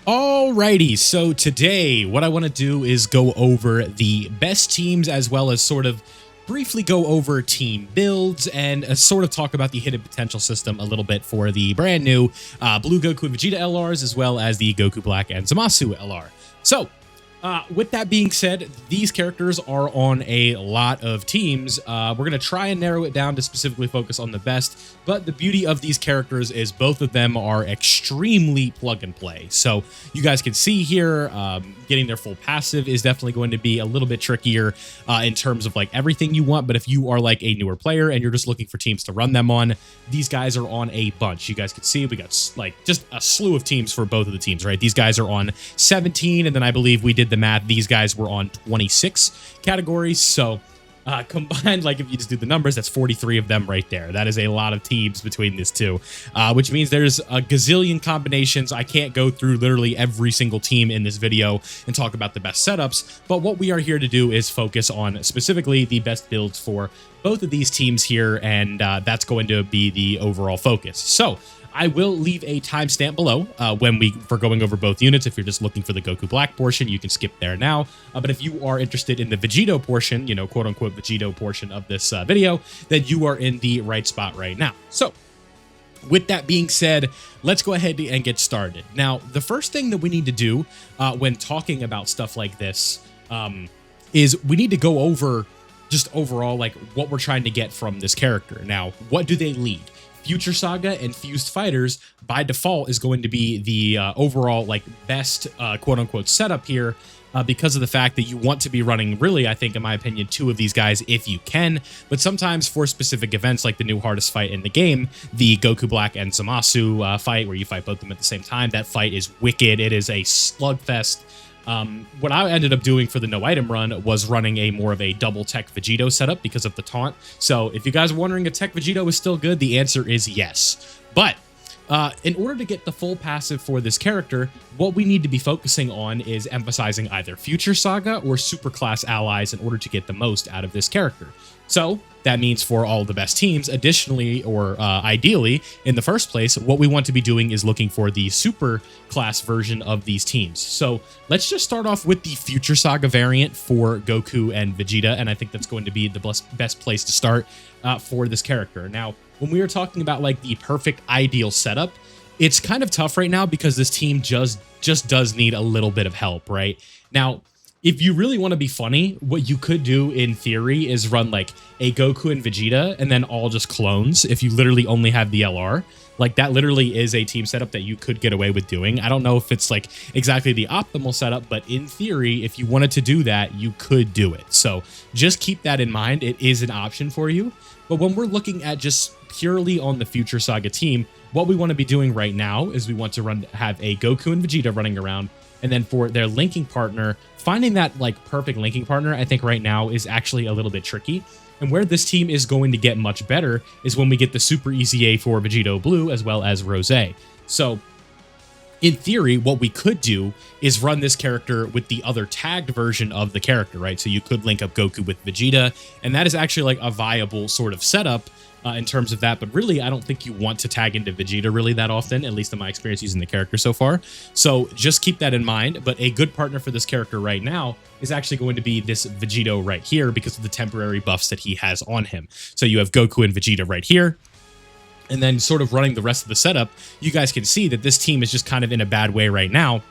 Alrighty, so today what I want to do is go over the best teams as well as sort of briefly go over team builds and sort of talk about the hidden potential system a little bit for the brand new Blue Goku and Vegeta LRs as well as the Goku Black and Zamasu LR. So, with that being said, these characters are on a lot of teams. We're going to try and narrow it down to specifically focus on the best, but the beauty of these characters is both of them are extremely plug and play. So you guys can see here, getting their full passive is definitely going to be a little bit trickier in terms of like everything you want, but if you are like a newer player and you're just looking for teams to run them on, these guys are on a bunch. You guys can see we got like just a slew of teams for both of the teams, right? These guys are on 17, and then I believe we did the math, these guys were on 26 categories. So combined, like if you just do the numbers, that's 43 of them right there. That is a lot of teams between these two, which means there's a gazillion combinations. I can't go through literally every single team in this video and talk about the best setups, but what we are here to do is focus on specifically the best builds for both of these teams here, and that's going to be the overall focus. So I will leave a timestamp below for going over both units. If you're just looking for the Goku Black portion, you can skip there now. But if you are interested in the Vegito portion, you know, quote unquote Vegito portion of this video, then you are in the right spot right now. So with that being said, let's go ahead and get started. Now, the first thing that we need to do when talking about stuff like this is we need to go over just overall like what we're trying to get from this character. Now, what do they lead? Future Saga and Fused Fighters by default is going to be the overall like best quote unquote setup here because of the fact that you want to be running really, I think in my opinion, two of these guys if you can, but sometimes for specific events like the new hardest fight in the game, the Goku Black and Zamasu fight where you fight both of them at the same time, that fight is wicked. It is a slugfest. What I ended up doing for the no item run was running a more of a double tech Vegito setup because of the taunt. So if you guys are wondering if tech Vegito is still good, the answer is yes. But in order to get the full passive for this character, what we need to be focusing on is emphasizing either Future Saga or Superclass allies in order to get the most out of this character. So that means for all the best teams, additionally or ideally in the first place, what we want to be doing is looking for the super class version of these teams. So let's just start off with the Future Saga variant for Goku and Vegeta, and I think that's going to be the best place to start for this character. Now, when we are talking about like the perfect ideal setup, it's kind of tough right now because this team just does need a little bit of help, right? Now, if you really want to be funny, what you could do in theory is run like a Goku and Vegeta and then all just clones if you literally only have the LR. Like that literally is a team setup that you could get away with doing. I don't know if it's like exactly the optimal setup, but in theory, if you wanted to do that, you could do it. So just keep that in mind. It is an option for you. But when we're looking at just purely on the Future Saga team, what we want to be doing right now is we want to have a Goku and Vegeta running around. And then for their linking partner, finding that like perfect linking partner, I think right now is actually a little bit tricky. And where this team is going to get much better is when we get the Super EZA for Vegito Blue as well as Rose. So in theory, what we could do is run this character with the other tagged version of the character, right? So you could link up Goku with Vegeta, and that is actually like a viable sort of setup in terms of that, but really I don't think you want to tag into Vegeta really that often, at least in my experience using the character so far. So just keep that in mind, but a good partner for this character right now is actually going to be this Vegito right here because of the temporary buffs that he has on him. So you have Goku and Vegeta right here, and then sort of running the rest of the setup, you guys can see that this team is just kind of in a bad way right now,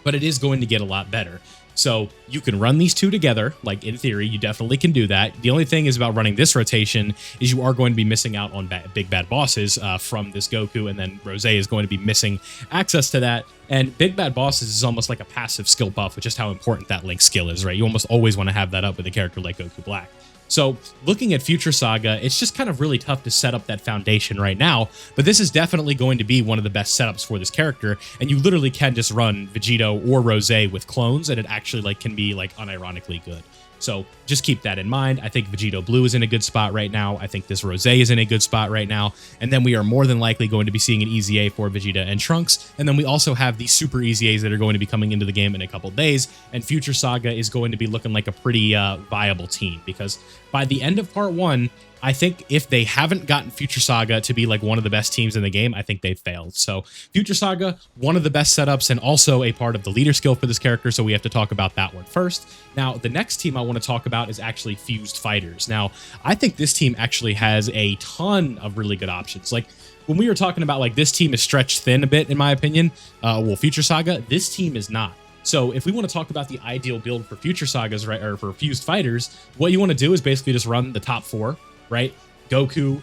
but it is going to get a lot better. So you can run these two together, like in theory, you definitely can do that. The only thing is about running this rotation is you are going to be missing out on big bad bosses from this Goku, and then Rose is going to be missing access to that. And big bad bosses is almost like a passive skill buff, which is how important that link skill is, right? You almost always want to have that up with a character like Goku Black. So looking at Future Saga, it's just kind of really tough to set up that foundation right now, but this is definitely going to be one of the best setups for this character, and you literally can just run Vegito or Rose with clones, and it actually like can be like unironically good. So just keep that in mind. I think Vegito Blue is in a good spot right now. I think this Rose is in a good spot right now. And then we are more than likely going to be seeing an EZA for Vegeta and Trunks. And then we also have the Super EZAs that are going to be coming into the game in a couple days. And Future Saga is going to be looking like a pretty viable team, because by the end of part 1, I think if they haven't gotten Future Saga to be like one of the best teams in the game, I think they've failed. So Future Saga, one of the best setups and also a part of the leader skill for this character. So we have to talk about that one first. Now, the next team I want to talk about is actually Fused Fighters. Now, I think this team actually has a ton of really good options. Like when we were talking about like this team is stretched thin a bit, in my opinion, well, Future Saga, this team is not. So if we want to talk about the ideal build for Future Sagas, right, or for Fused Fighters, what you want to do is basically just run the top 4, right? Goku,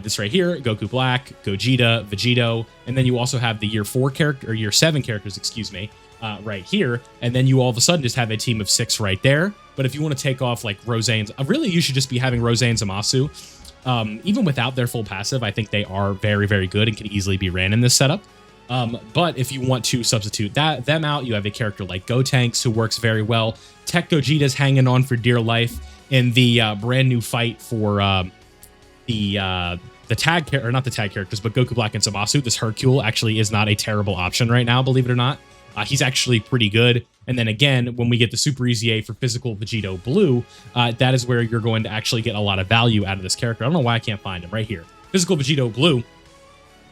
this right here, Goku Black, Gogeta, Vegito, and then you also have the year 4 character, or year 7 characters, excuse me, right here. And then you all of a sudden just have a team of 6 right there. But if you want to take off like Rose and, really you should just be having Rose and Zamasu. Even without their full passive, I think they are very, very good and can easily be ran in this setup. But if you want to substitute them out, you have a character like Gotenks who works very well. Tech Gogeta's hanging on for dear life in the brand new fight for the tag character, or not the tag characters, but Goku Black and Zamasu. This Hercule actually is not a terrible option right now, believe it or not. He's actually pretty good. And then again, when we get the Super Easy A for Physical Vegito Blue, that is where you're going to actually get a lot of value out of this character. I don't know why I can't find him right here. Physical Vegito Blue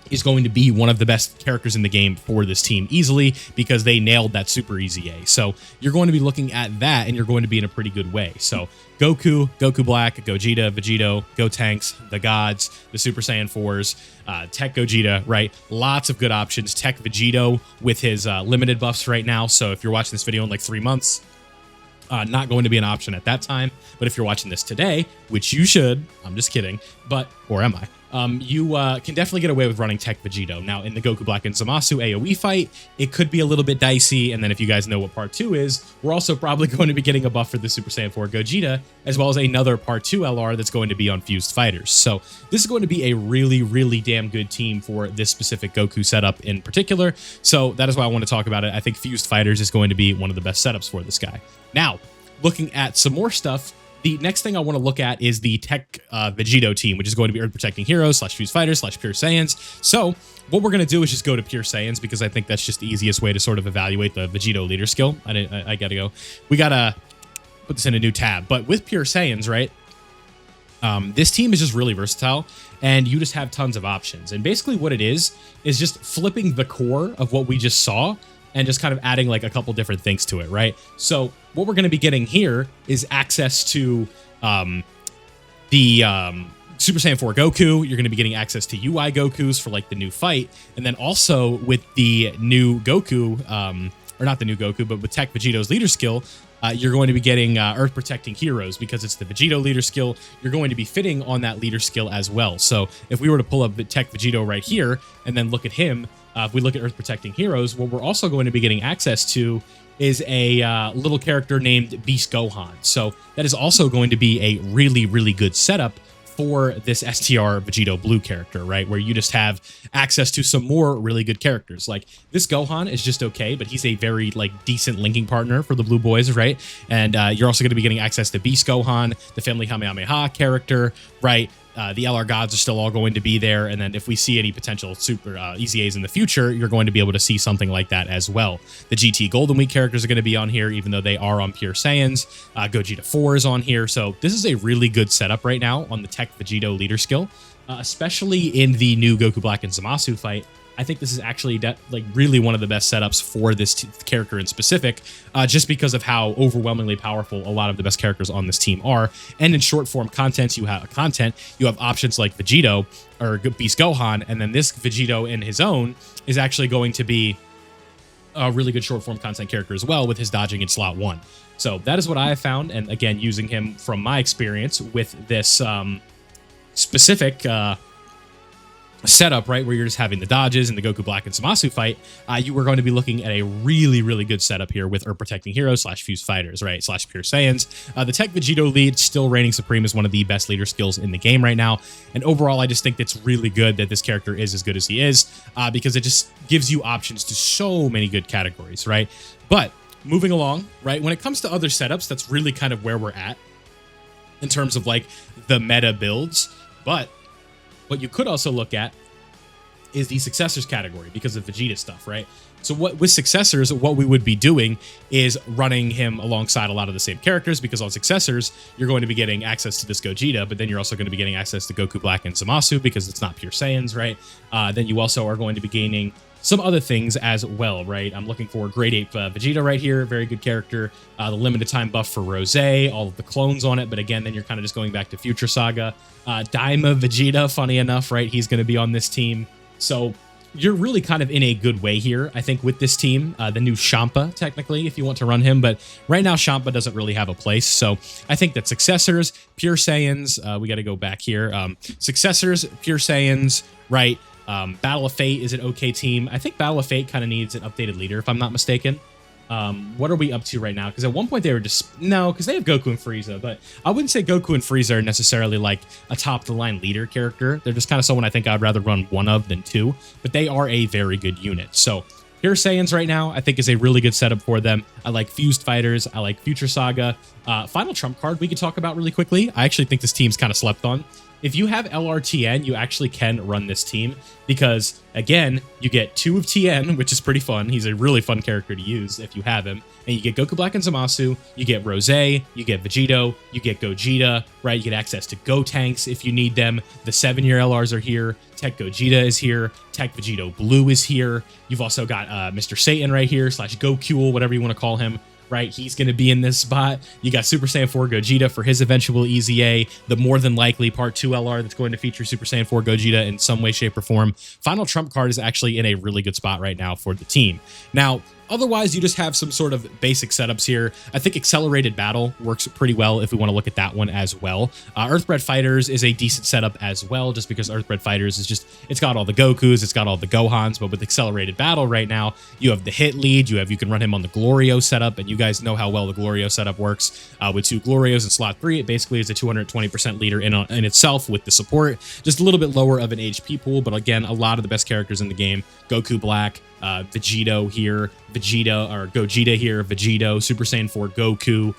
is going to be one of the best characters in the game for this team easily because they nailed that Super Easy A. So you're going to be looking at that and you're going to be in a pretty good way. So Goku, Goku Black, Gogeta, Vegito, Gotenks, the Gods, the Super Saiyan 4s, Tech Gogeta, right? Lots of good options. Tech Vegito with his limited buffs right now. So if you're watching this video in like 3 months, not going to be an option at that time. But if you're watching this today, which you should, I'm just kidding, but, or am I? You can definitely get away with running Tech Vegito. Now, in the Goku Black and Zamasu AoE fight, it could be a little bit dicey, and then if you guys know what Part 2 is, we're also probably going to be getting a buff for the Super Saiyan 4 Gogeta, as well as another Part 2 LR that's going to be on Fused Fighters. So this is going to be a really, really damn good team for this specific Goku setup in particular. So that is why I want to talk about it. I think Fused Fighters is going to be one of the best setups for this guy. Now, looking at some more stuff, the next thing I want to look at is the Tech Vegito team, which is going to be Earth Protecting Heroes / Fused Fighters / Pure Saiyans. So what we're going to do is just go to Pure Saiyans because I think that's just the easiest way to sort of evaluate the Vegito leader skill. I got to go. We got to put this in a new tab. But with Pure Saiyans, right, this team is just really versatile and you just have tons of options. And basically what it is just flipping the core of what we just saw and just kind of adding like a couple different things to it, right? So what we're going to be getting here is access to the Super Saiyan 4 Goku. You're going to be getting access to UI Gokus for like the new fight. And then also with the new Goku, or not the new Goku, but with Tech Vegito's leader skill, you're going to be getting Earth Protecting Heroes because it's the Vegito leader skill. You're going to be fitting on that leader skill as well. So if we were to pull up the Tech Vegito right here and then look at him, if we look at Earth Protecting Heroes, what we're also going to be getting access to is a little character named Beast Gohan. So that is also going to be a really, really good setup for this STR Vegito Blue character, right? Where you just have access to some more really good characters. Like this Gohan is just okay, but he's a very like decent linking partner for the Blue Boys, right? And you're also going to be getting access to Beast Gohan, the Family Kamehameha character, right? The LR Gods are still all going to be there. And then if we see any potential Super Easy A's in the future, you're going to be able to see something like that as well. The GT Golden Week characters are going to be on here, even though they are on Pure Saiyans. Gogeta 4 is on here. So this is a really good setup right now on the Tech Vegito leader skill, especially in the new Goku Black and Zamasu fight. I think this is actually like really one of the best setups for this character in specific, just because of how overwhelmingly powerful a lot of the best characters on this team are. And in short form content, you have options like Vegito or Beast Gohan, and then this Vegito in his own is actually going to be a really good short form content character as well with his dodging in slot 1. So that is what I have found, and again, using him from my experience with this specific setup, right, where you're just having the dodges in the Goku Black and Zamasu fight, you are going to be looking at a really, really good setup here with Earth Protecting Heroes / Fused Fighters, right, / Pure Saiyans. The Tech Vegito lead still reigning supreme as one of the best leader skills in the game right now. And overall, I just think it's really good that this character is as good as he is, because it just gives you options to so many good categories, right? But moving along, right, when it comes to other setups, that's really kind of where we're at in terms of like the meta builds. But what you could also look at is the successors category because of Vegeta stuff, right? So what with successors, what we would be doing is running him alongside a lot of the same characters, because on successors, you're going to be getting access to this Gogeta, but then you're also going to be getting access to Goku Black and Zamasu because it's not pure Saiyans, right? Then you also are going to be gaining some other things as well, right? I'm looking for grade 8 Vegeta right here, very good character. The limited time buff for Rose, all of the clones on it, but again, then you're kind of just going back to Future Saga. Daima Vegeta, funny enough, right? He's going to be on this team. So you're really kind of in a good way here, I think, with this team. The new Champa, technically, if you want to run him, but right now Champa doesn't really have a place. So I think that successors, pure Saiyans, we got to go back here. Successors, pure Saiyans, right? Battle of Fate is an okay team. I think Battle of Fate kind of needs an updated leader, if I'm not mistaken. What are we up to right now? Because at one point they were just... No, because they have Goku and Frieza, but I wouldn't say Goku and Frieza are necessarily like a top-of-the-line leader character. They're just kind of someone I think I'd rather run one of than two, but they are a very good unit. So Pure Saiyans right now, I think, is a really good setup for them. I like Fused Fighters. I like Future Saga. Final Trump card we could talk about really quickly. I actually think this team's kind of slept on. If you have LRTN, you actually can run this team because, again, you get 2 of TN, which is pretty fun. He's a really fun character to use if you have him. And you get Goku Black and Zamasu, you get Rose, you get Vegito, you get Gogeta, right? You get access to Gotenks if you need them. The 7-year LRs are here. Tech Gogeta is here. Tech Vegito Blue is here. You've also got Mr. Satan right here, / Goku, whatever you want to call him. Right, he's going to be in this spot. You got Super Saiyan 4 Gogeta for his eventual EZA, the more than likely Part 2 LR that's going to feature Super Saiyan 4 Gogeta in some way, shape, or form. Final Trump card is actually in a really good spot right now for the team. Now, otherwise, you just have some sort of basic setups here. I think Accelerated Battle works pretty well if we want to look at that one as well. Earthbred Fighters is a decent setup as well, just because Earthbred Fighters is just, it's got all the Gokus, it's got all the Gohans, but with Accelerated Battle right now, you have the hit lead, you can run him on the Glorio setup, and you guys know how well the Glorio setup works. With 2 Glorios in slot 3, it basically is a 220% leader in itself with the support. Just a little bit lower of an HP pool, but again, a lot of the best characters in the game. Goku Black, Vegito here, Gogeta here, Vegito, Super Saiyan 4 Goku,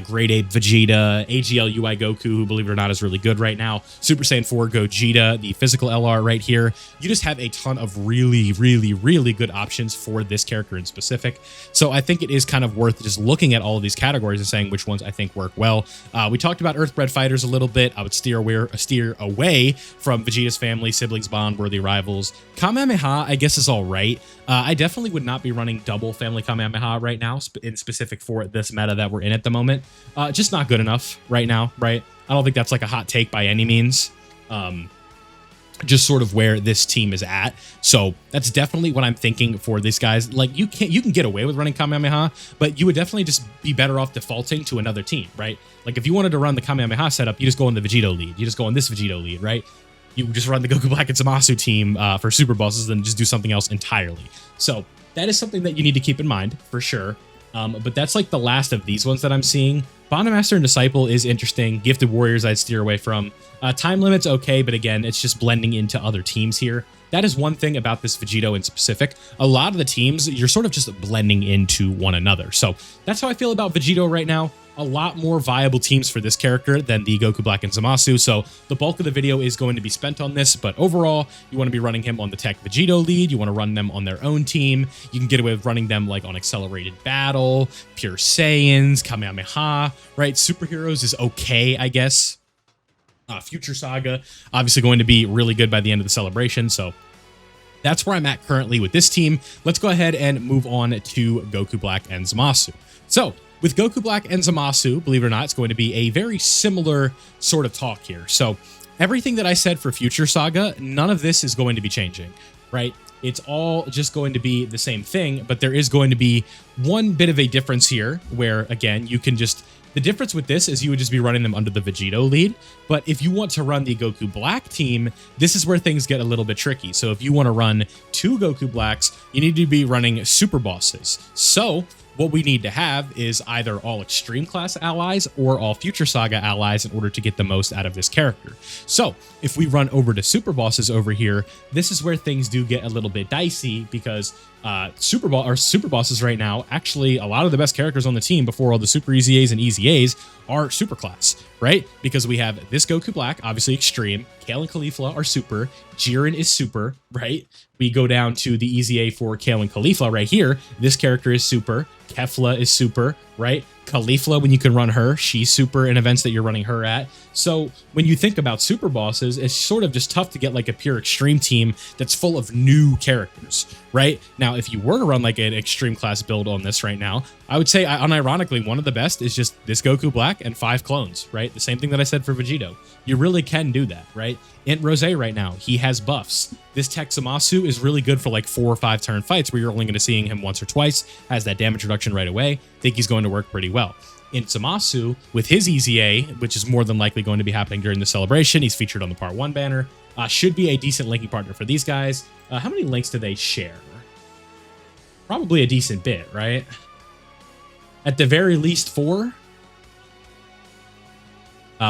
Grade 8 Vegeta, AGL UI Goku, who, believe it or not, is really good right now, Super Saiyan 4 Gogeta, the physical LR right here. You just have a ton of really, really, really good options for this character in specific. So I think it is kind of worth just looking at all of these categories and saying which ones I think work well. We talked about Earthbred Fighters a little bit. I would steer away from Vegeta's family, siblings bond, worthy rivals. Kamehameha, I guess, is all right. I definitely would not be running double family Kamehameha right now, in specific for this meta that we're in at the moment. Just not good enough right now, right? I don't think that's like a hot take by any means. Just sort of where this team is at. So that's definitely what I'm thinking for these guys. Like, you can get away with running Kamehameha, but you would definitely just be better off defaulting to another team, right? Like, if you wanted to run the Kamehameha setup, you just go on the Vegito lead. You just go on this Vegito lead, right? You just run the Goku Black and Zamasu team for super bosses and just do something else entirely. So that is something that you need to keep in mind for sure. But that's like the last of these ones that I'm seeing. Bondmaster and Disciple is interesting. Gifted Warriors I'd steer away from. Time Limit's okay, but again, it's just blending into other teams here. That is one thing about this Vegito in specific. A lot of the teams, you're sort of just blending into one another. So that's how I feel about Vegito right now. A lot more viable teams for this character than the Goku Black and Zamasu, so the bulk of the video is going to be spent on this, but overall, you want to be running him on the Tech Vegito lead, you want to run them on their own team, you can get away with running them like on Accelerated Battle, Pure Saiyans, Kamehameha, right? Superheroes is okay, I guess. Future Saga, obviously going to be really good by the end of the celebration, so that's where I'm at currently with this team. Let's go ahead and move on to Goku Black and Zamasu. So, with Goku Black and Zamasu, believe it or not, it's going to be a very similar sort of talk here. So everything that I said for Future Saga, none of this is going to be changing, right? It's all just going to be the same thing, but there is going to be one bit of a difference here where, again, you can just... The difference with this is you would just be running them under the Vegito lead, but if you want to run the Goku Black team, this is where things get a little bit tricky. So if you want to run 2 Goku Blacks, you need to be running super bosses. So what we need to have is either all Extreme Class allies or all Future Saga allies in order to get the most out of this character. So if we run over to super bosses over here, this is where things do get a little bit dicey because super bosses right now, actually a lot of the best characters on the team before all the super easy A's and easy A's are super class, right? Because we have this Goku Black, obviously extreme. Kale and Caulifla are super. Jiren is super, right? We go down to the easy A for Kale and Caulifla right here. This character is super. Kefla is super, right? Caulifla, when you can run her, she's super in events that you're running her at. So when you think about super bosses, it's sort of just tough to get like a pure extreme team that's full of new characters, right? Now, if you were to run like an extreme class build on this right now, I would say unironically, one of the best is just this Goku Black and 5 clones, right? The same thing that I said for Vegito. You really can do that, right? Int Rose right now, he has buffs. This Tech Zamasu is really good for like 4 or 5 turn fights where you're only going to seeing him once or twice, has that damage reduction right away. Think he's going to work pretty well. In Zamasu, with his easy A, which is more than likely going to be happening during the celebration, he's featured on the Part 1 banner, should be a decent linking partner for these guys. How many links do they share? Probably a decent bit, right? At the very least 4?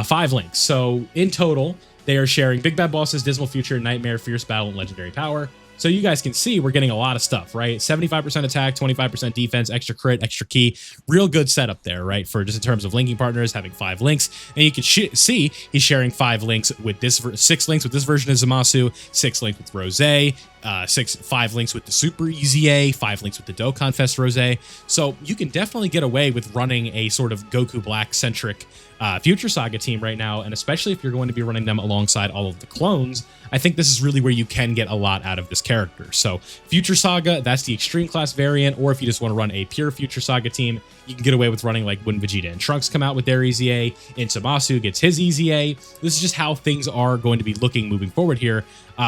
5 links. So in total, they are sharing Big Bad Bosses, Dismal Future, Nightmare, Fierce Battle, and Legendary Power. So you guys can see we're getting a lot of stuff, right? 75% attack, 25% defense, extra crit, extra key. Real good setup there, right? For just in terms of linking partners, having 5 links. And you can see he's sharing 5 links with this, 6 links with this version of Zamasu, 6 links with Rose, 5 links with the Super Easy A, 5 links with the Dokkan Fest Rose. So you can definitely get away with running a sort of Goku Black-centric Future Saga team right now, and especially if you're going to be running them alongside all of the clones, I think this is really where you can get a lot out of this character. So Future Saga, that's the extreme class variant, or if you just want to run a pure Future Saga team, you can get away with running like when Vegeta and Trunks come out with their easy A, and Zamasu gets his easy A. This is just how things are going to be looking moving forward here,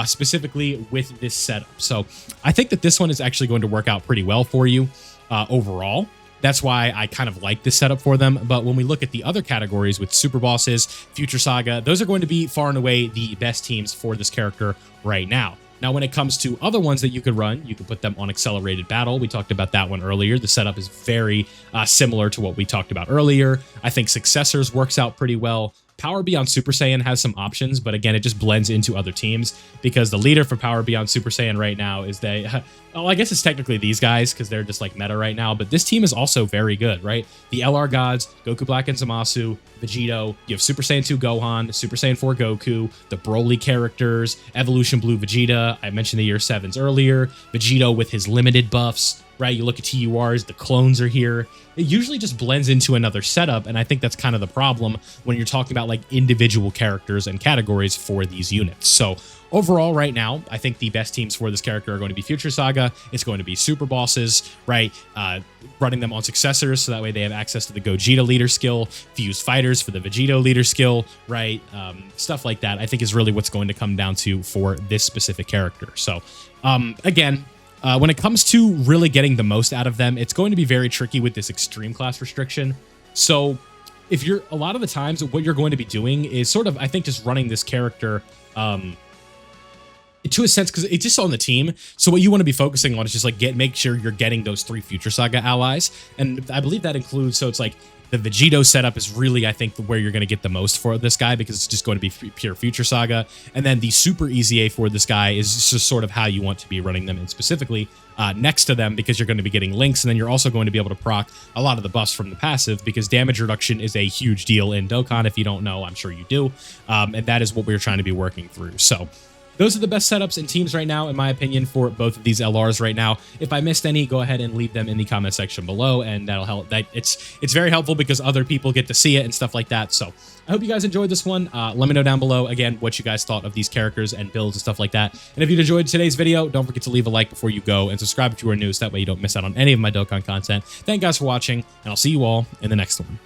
specifically with this setup. So I think that this one is actually going to work out pretty well for you overall. That's why I kind of like this setup for them. But when we look at the other categories with Super Bosses, Future Saga, those are going to be far and away the best teams for this character right now. Now, when it comes to other ones that you could run, you could put them on Accelerated Battle. We talked about that one earlier. The setup is very similar to what we talked about earlier. I think Successors works out pretty well. Power Beyond Super Saiyan has some options, but again, it just blends into other teams because the leader for Power Beyond Super Saiyan right now is well, I guess it's technically these guys because they're just like meta right now, but this team is also very good, right? The LR Gods, Goku Black and Zamasu, Vegito, you have Super Saiyan 2 Gohan, Super Saiyan 4 Goku, the Broly characters, Evolution Blue Vegeta, I mentioned the Year 7s earlier, Vegito with his limited buffs, right? You look at TURs, the clones are here. It usually just blends into another setup, and I think that's kind of the problem when you're talking about like individual characters and categories for these units. So overall, right now, I think the best teams for this character are going to be Future Saga. It's going to be Super Bosses, right? Running them on Successors, so that way they have access to the Gogeta leader skill, Fused Fighters for the Vegito leader skill, right? Stuff like that, I think is really what's going to come down to for this specific character. So again, when it comes to really getting the most out of them, it's going to be very tricky with this extreme class restriction. So if you're, a lot of the times what you're going to be doing is sort of, I think, just running this character to a sense, because it's just on the team. So what you want to be focusing on is just like make sure you're getting those 3 Future Saga allies. And I believe that includes, so it's like the Vegito setup is really, I think, where you're going to get the most for this guy because it's just going to be pure Future Saga. And then the Super Easy A for this guy is just sort of how you want to be running them, and specifically next to them because you're going to be getting links, and then you're also going to be able to proc a lot of the buffs from the passive because damage reduction is a huge deal in Dokkan. If you don't know, I'm sure you do. And that is what we're trying to be working through. So those are the best setups and teams right now, in my opinion, for both of these LRs right now. If I missed any, go ahead and leave them in the comment section below, and that'll help. It's very helpful because other people get to see it and stuff like that. So I hope you guys enjoyed this one. Let me know down below, again, what you guys thought of these characters and builds and stuff like that. And if you enjoyed today's video, don't forget to leave a like before you go and subscribe if you are new, so that way you don't miss out on any of my Dokkan content. Thank you guys for watching, and I'll see you all in the next one.